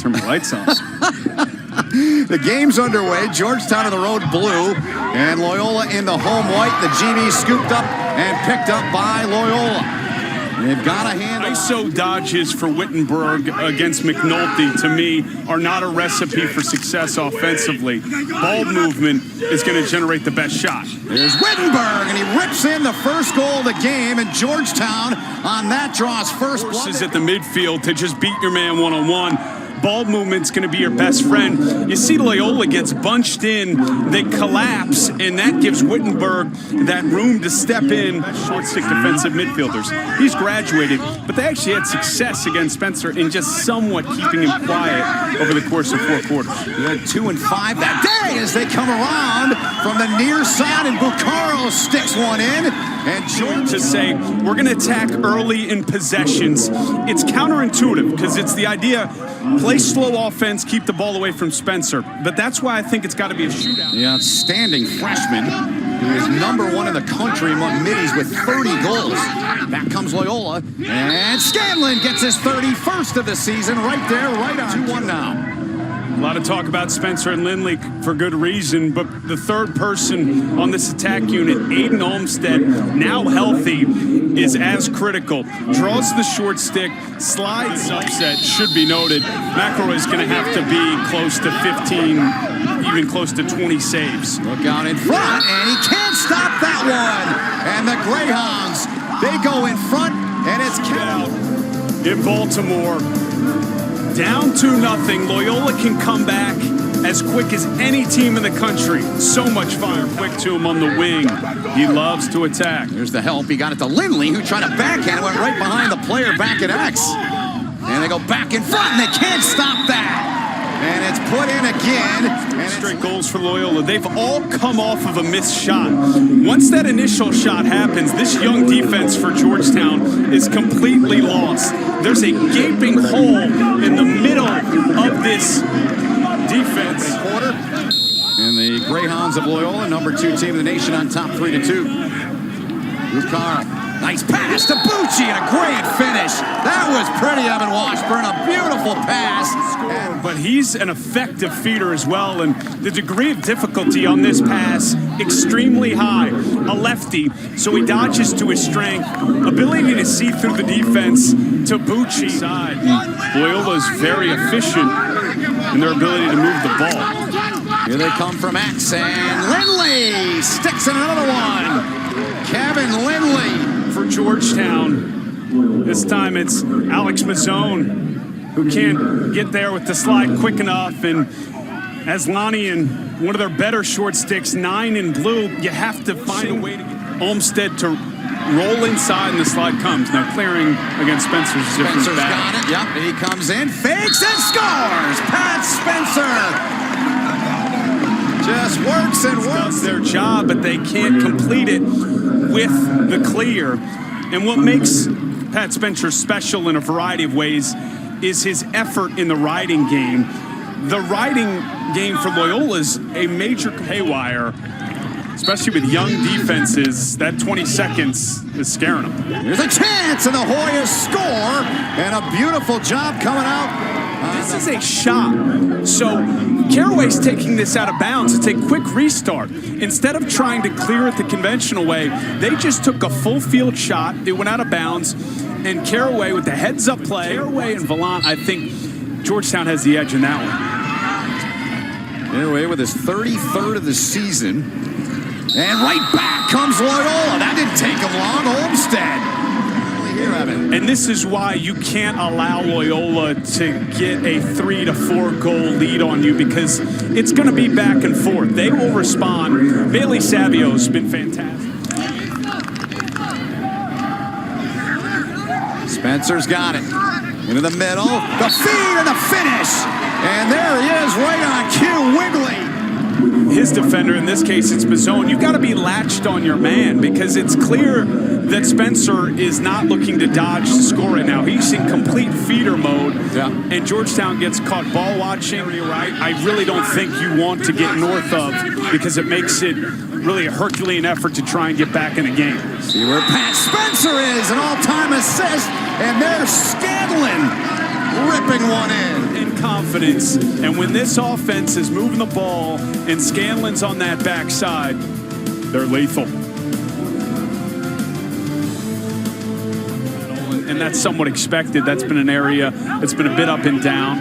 turn my lights on. The game's underway. Georgetown on the road blue, and Loyola in the home white. The GV scooped up and picked up by Loyola. They've got a hand. ISO dodges for Wittenberg against McNulty, to me, are not a recipe for success offensively. Ball movement is going to generate the best shot. There's Wittenberg, and he rips in the first goal of the game, and Georgetown on that draws first blood. Forces at the midfield to just beat your man one-on-one. Ball movement's going to be your best friend. You see Loyola gets bunched in, they collapse, and that gives Wittenberg that room to step in. Short stick defensive midfielders. He's graduated, but they actually had success against Spencer in just somewhat keeping him quiet over the course of 4 quarters. We had 2 and 5 that day as they come around from the near side, and Bucaro sticks one in. And George to say, we're going to attack early in possessions. It's counterintuitive because it's the idea, play slow offense, keep the ball away from Spencer. But that's why I think it's got to be a shootout. The outstanding freshman who is #1 in the country among middies with 30 goals. Back comes Loyola, and Scanlon gets his 31st of the season right there, right on 2-1 now. A lot of talk about Spencer and Lindley for good reason, but the third person on this attack unit, Aiden Olmstead, now healthy, is as critical. Draws the short stick, slides upset, should be noted. McElroy is going to have to be close to 15, even close to 20 saves. Look out in front, and he can't stop that one. And the Greyhounds, they go in front, and it's out in Baltimore. Down 2-0, Loyola can come back as quick as any team in the country. So much fire quick to him on the wing. He loves to attack. Here's the help. He got it to Lindley, who tried to backhand it, went right behind the player back at X. And they go back in front, and they can't stop that. And it's put in again. And straight goals for Loyola. They've all come off of a missed shot. Once that initial shot happens, this young defense for Georgetown is completely lost. There's a gaping hole in the middle of this defense. Quarter. And the Greyhounds of Loyola, #2 team in the nation, on top 3-2. Bucaro. Nice pass to Bucci and a great finish. That was pretty, Evan Washburn. A beautiful pass. But he's an effective feeder as well, and the degree of difficulty on this pass, extremely high. A lefty, so he dodges to his strength. Ability to see through the defense to Bucci. Loyola's very efficient in their ability to move the ball. Here they come from X, and Lindley sticks in another one. Kevin Lindley for Georgetown. This time it's Alex Mazzone who can't get there with the slide quick enough, and Aslanian, one of their better short sticks, 9 in blue. You have to find a way to get Olmstead to roll inside, and the slide comes. Now clearing against Spencer's different. Spencer's got it, yep, and he comes in, fakes and scores! Pat Spencer just works and works. Does their job, but they can't complete it with the clear. And what makes Pat Spencer special in a variety of ways is his effort in the riding game. The riding game for Loyola is a major haywire, especially with young defenses. That 20 seconds is scaring them. There's a chance, and the Hoyas score, and a beautiful job coming out. This is a shot. So Caraway's taking this out of bounds. It's a quick restart. Instead of trying to clear it the conventional way, they just took a full field shot. It went out of bounds. And Caraway with the heads-up play. Caraway and Vallant, I think Georgetown has the edge in that one. Caraway with his 33rd of the season. And right back comes Loyola. That didn't take him long. Olmstead. Here, Evan. And this is why you can't allow Loyola to get a 3 to 4 goal lead on you, because it's going to be back and forth. They will respond. Bailey Savio's been fantastic. Spencer's got it. Into the middle. The feed and the finish. And there he is, right on cue, Wiggly. His defender, in this case, it's Mazzone. You've got to be latched on your man, because it's clear that Spencer is not looking to dodge to score right now. He's in complete feeder mode. Yeah. And Georgetown gets caught ball watching. Right? I really don't think you want to get north of, because it makes it really a Herculean effort to try and get back in the game. See where Pat Spencer is, an all-time assist, and there's Scanlon ripping one in. And confidence, and when this offense is moving the ball and Scanlon's on that backside, they're lethal. And that's somewhat expected. That's been an area that's been a bit up and down.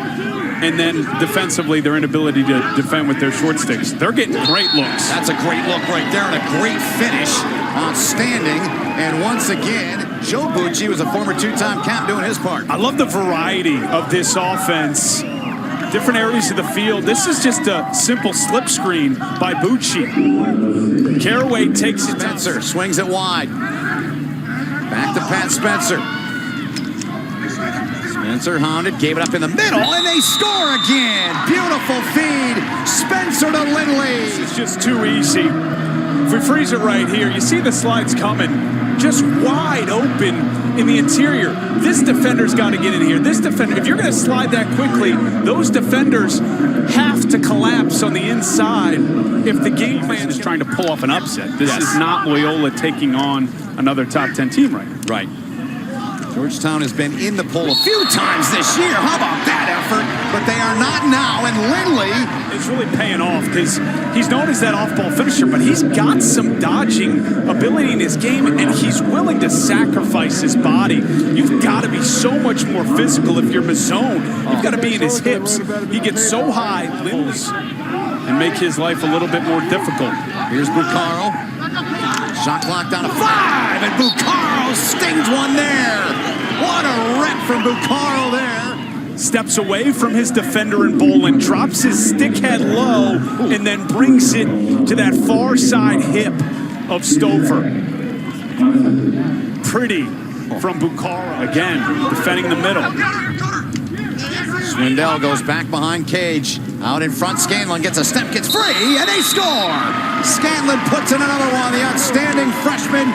And then defensively, their inability to defend with their short sticks. They're getting great looks. That's a great look right there and a great finish. Outstanding. And once again, Joe Bucci was a former two-time cap doing his part. I love the variety of this offense. Different areas of the field. This is just a simple slip screen by Bucci. Caraway takes it. Spencer swings it wide. Back to Pat Spencer. Spencer hounded, gave it up in the middle, and they score again. Beautiful feed. Spencer to Lindley. It's just too easy. If we freeze it right here, you see the slides coming. Just wide open in the interior. This defender's got to get in here. This defender, if you're going to slide that quickly, those defenders have to collapse on the inside if the game plan is trying to pull off an upset. This is not Loyola taking on another top 10 team right now. Right. Georgetown has been in the poll a few times this year. How about that effort? But they are not now, and Lindley is really paying off because he's known as that off-ball finisher, but he's got some dodging ability in his game, and he's willing to sacrifice his body. You've got to be so much more physical if you're Mazzone. You've got to be in his hips. He gets so high, and make his life a little bit more difficult. Here's Buccaro. Shot clock down to 5, and Buccaro stings one there. What a rep from Buccaro there. Steps away from his defender in Bolin, drops his stick head low, and then brings it to that far side hip of Stover. Pretty from Buccaro. Again, defending the middle. Swindell goes back behind Cage. Out in front, Scanlon gets a step, gets free, and they score! Scanlon puts in another one, the outstanding freshman.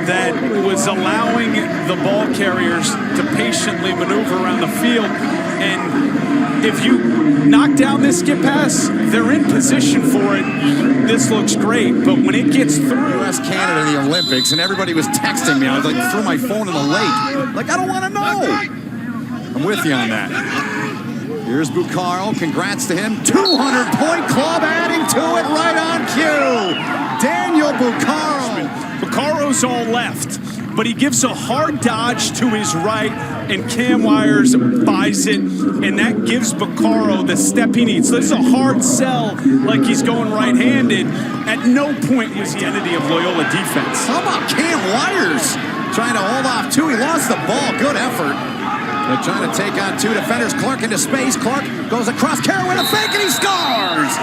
That was allowing the ball carriers to patiently maneuver around the field. And if you knock down this skip pass, they're in position for it. This looks great, but when it gets through. U.S. Canada in the Olympics, and everybody was texting me. I was like, threw my phone in the lake. Like, I don't want to know. I'm with you on that. Here's Buccaro. Congrats to him. 200-point club adding to it right on cue. Daniel Buccaro. Buccaro's all left, but he gives a hard dodge to his right, and Cam Wires buys it, and that gives Buccaro the step he needs. So this is a hard sell, like he's going right-handed. At no point was the entity of Loyola defense. How about Cam Wires trying to hold off two? He lost the ball. Good effort. They're trying to take on two defenders. Clark into space. Clark goes across. Caraway to fake, and he scores!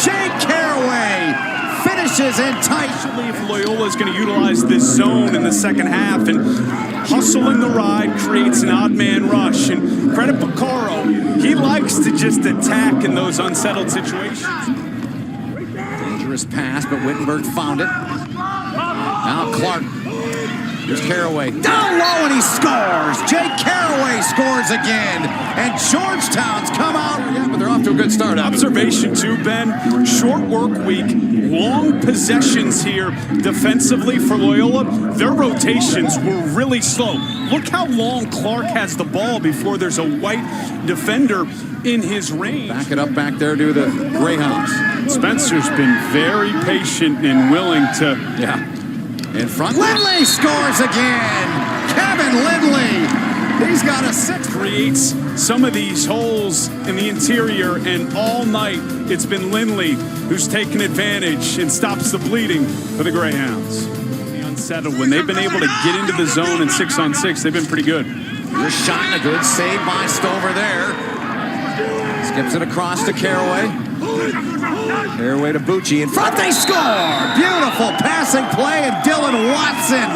Jake Caraway finishes in tight. If Loyola is going to utilize this zone in the second half, and hustling the ride creates an odd man rush. And credit Buccaro, he likes to just attack in those unsettled situations. Dangerous pass, but Wittenberg found it. Now Clark. Here's Caraway. Down low, and he scores. Jake Caraway scores again. And Georgetown's come out. Yeah, but they're off to a good start. Observation too, Ben. Short work week. Long possessions here defensively for Loyola. Their rotations were really slow. Look how long Clark has the ball before there's a white defender in his range. Back it up back there to the Greyhounds. Spencer's been very patient and willing to... Yeah. In front, Lindley scores again! Kevin Lindley! He's got a 6. Creates some of these holes in the interior, and all night it's been Lindley who's taken advantage and stops the bleeding for the Greyhounds. Unsettled. When they've been able to get into the zone in 6-on-6, they've been pretty good. Here's a shot and a good save by Stover there. Skips it across to Caraway. Caraway to Bucci. In front, they score! Beautiful passing play, and Dylan Watson,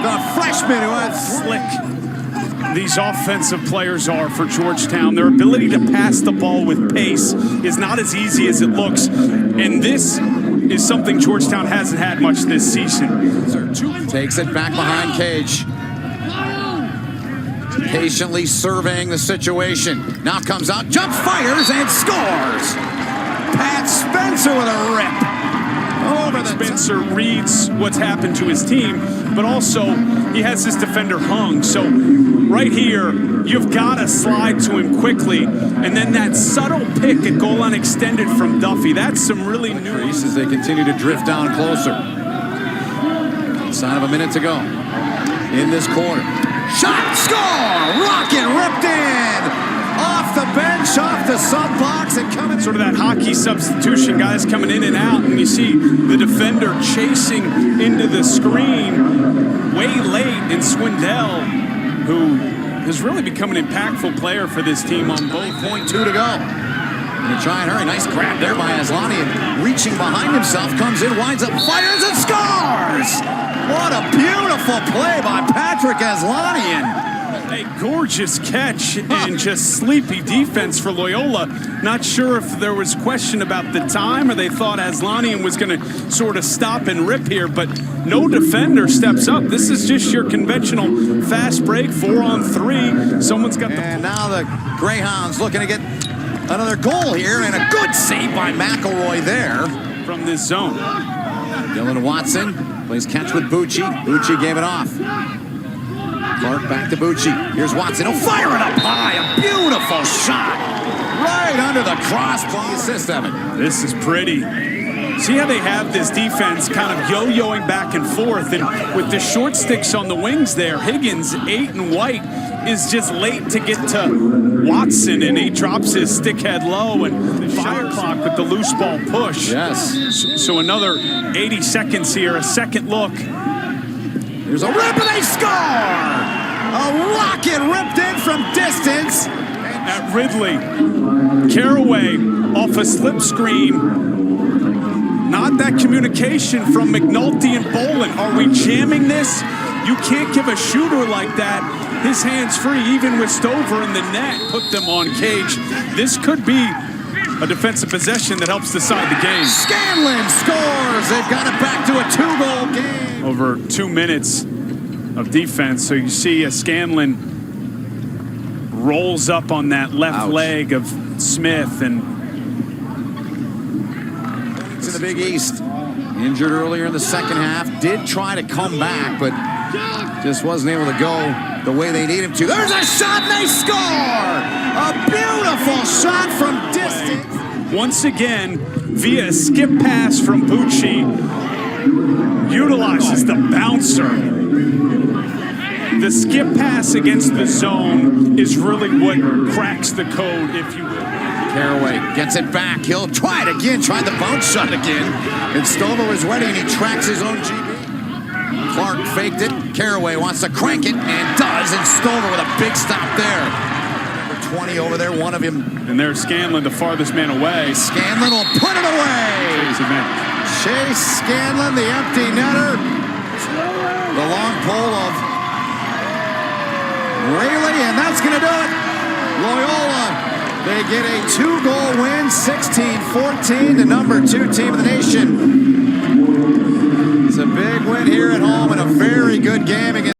the freshman who has slick. These offensive players are for Georgetown. Their ability to pass the ball with pace is not as easy as it looks. And this is something Georgetown hasn't had much this season. Takes it back behind Cage. Patiently surveying the situation. Now comes out, jump, fires, and scores! Pat Spencer with a rip. Over the Spencer reads what's happened to his team, but also he has his defender hung. So right here, you've got to slide to him quickly. And then that subtle pick at goal line extended from Duffy. That's some really new. As they continue to drift down closer. Inside of a minute to go in this quarter. Shot, score! Rocket ripped in! Off the bench, off the sub box, and coming in. Sort of that hockey substitution, guys coming in and out, and you see the defender chasing into the screen way late, and Swindell, who has really become an impactful player for this team on both. 0.2 to go. Gonna try and hurry. Nice grab there by Aslani, and reaching behind himself, comes in, winds up, fires, and scores! What a beautiful play by Patrick Aslani. A gorgeous catch and just sleepy defense for Loyola. Not sure if there was question about the time or they thought Aslanian was going to sort of stop and rip here, but no defender steps up. This is just your conventional fast break, 4-on-3. Someone's got the... And now the Greyhounds looking to get another goal here, and a good save by McElroy there. From this zone. Dylan Watson plays catch with Bucci. Bucci gave it off. Clark back to Bucci. Here's Watson. He'll fire it up high. A beautiful shot. Right under the crossbar. Assist, Evan. This is pretty. See how they have this defense kind of yo-yoing back and forth, and with the short sticks on the wings there, Higgins, 8 and White, is just late to get to Watson, and he drops his stick head low, and the fire clock with the loose ball push. Yes. So another 80 seconds here, a second look. There's a rip, and they score! A rocket ripped in from distance. At Ridley. Caraway off a slip screen. Not that communication from McNulty and Bolin. Are we jamming this? You can't give a shooter like that his hands free, even with Stover in the net, put them on cage. This could be a defensive possession that helps decide the game. Scanlon scores. They've got it back to a 2-goal game. Over 2 minutes of defense. So you see a Scanlon rolls up on that left leg of Smith, and to the Big East. Injured earlier in the second half. Did try to come back, but just wasn't able to go the way they need him to. There's a shot, and they score! A beautiful shot from distance. Once again, via a skip pass from Bucci, utilizes the bouncer. The skip pass against the zone is really what cracks the code, if you will. Caraway gets it back. He'll try it again. Tried the bounce shot again. And Stover was ready, and he tracks his own GB. Clark faked it. Caraway wants to crank it, and does. And Stover with a big stop there. Number 20 over there, one of him. And there's Scanlon, the farthest man away. Scanlon will put it away. Chase Scanlon, the empty netter. The long pole of Rayleigh, and that's going to do it. Loyola, they get a 2-goal win, 16-14, the number 2 team of the nation. It's a big win here at home and a very good game against